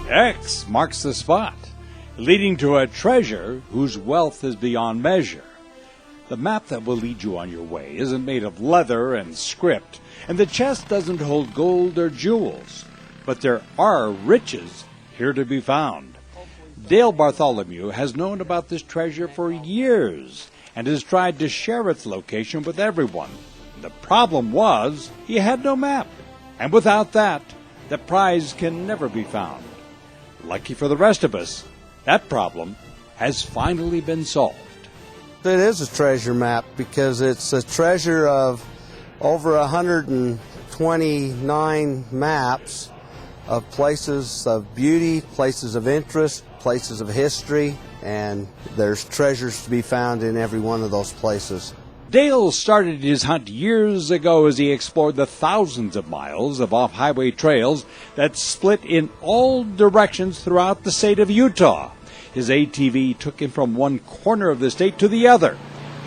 X marks the spot, leading to a treasure whose wealth is beyond measure. The map that will lead you on your way isn't made of leather and script, and the chest doesn't hold gold or jewels, but there are riches here to be found. Dale Bartholomew has known about this treasure for years and has tried to share its location with everyone. The problem was he had no map, and without that, the prize can never be found. Lucky for the rest of us, that problem has finally been solved. It is a treasure map because it's a treasure of over 129 maps of places of beauty, places of interest, places of history, and there's treasures to be found in every one of those places. Dale started his hunt years ago as he explored the thousands of miles of off-highway trails that split in all directions throughout the state of Utah. His ATV took him from one corner of the state to the other,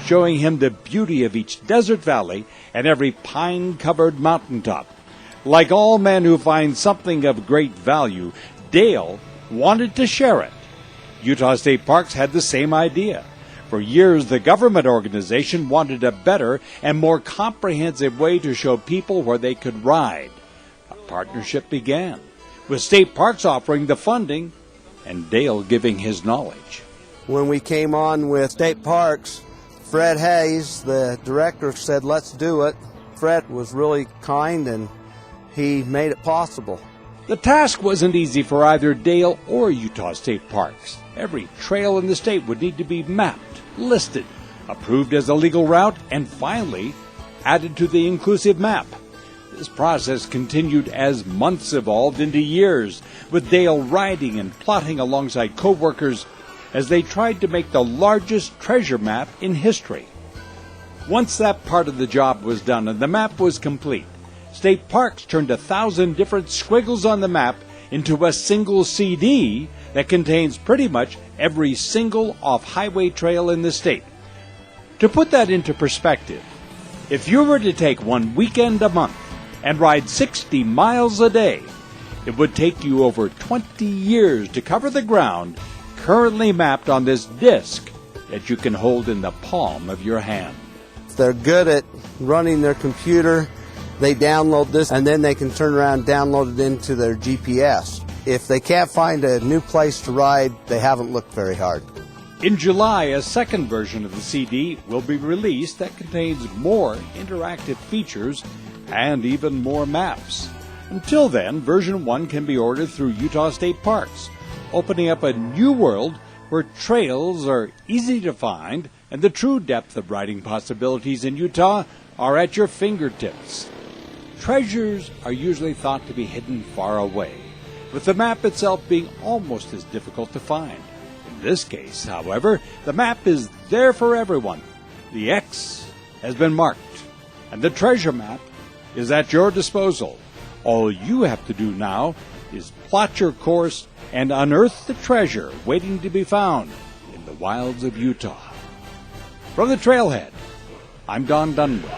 showing him the beauty of each desert valley and every pine-covered mountaintop. Like all men who find something of great value, Dale wanted to share it. Utah State Parks had the same idea. For years, the government organization wanted a better and more comprehensive way to show people where they could ride. A partnership began, with State Parks offering the funding and Dale giving his knowledge. When we came on with State Parks, Fred Hayes, the director, said, "Let's do it." Fred was really kind and he made it possible. The task wasn't easy for either Dale or Utah State Parks. Every trail in the state would need to be mapped, listed, approved as a legal route, and finally added to the inclusive map. This process continued as months evolved into years, with Dale riding and plotting alongside co-workers as they tried to make the largest treasure map in history. Once that part of the job was done and the map was complete, State Parks turned 1,000 different squiggles on the map into a single CD that contains pretty much every single off-highway trail in the state. To put that into perspective, if you were to take one weekend a month and ride 60 miles a day, it would take you over 20 years to cover the ground currently mapped on this disc that you can hold in the palm of your hand. If they're good at running their computer, they download this and then they can turn around and download it into their GPS. If they can't find a new place to ride, they haven't looked very hard. In July, a second version of the CD will be released that contains more interactive features and even more maps. Until then, version 1 can be ordered through Utah State Parks, opening up a new world where trails are easy to find and the true depth of riding possibilities in Utah are at your fingertips. Treasures are usually thought to be hidden far away, with the map itself being almost as difficult to find. In this case, however, the map is there for everyone. The X has been marked, and the treasure map is at your disposal. All you have to do now is plot your course and unearth the treasure waiting to be found in the wilds of Utah. From the Trailhead, I'm Don Dunwood.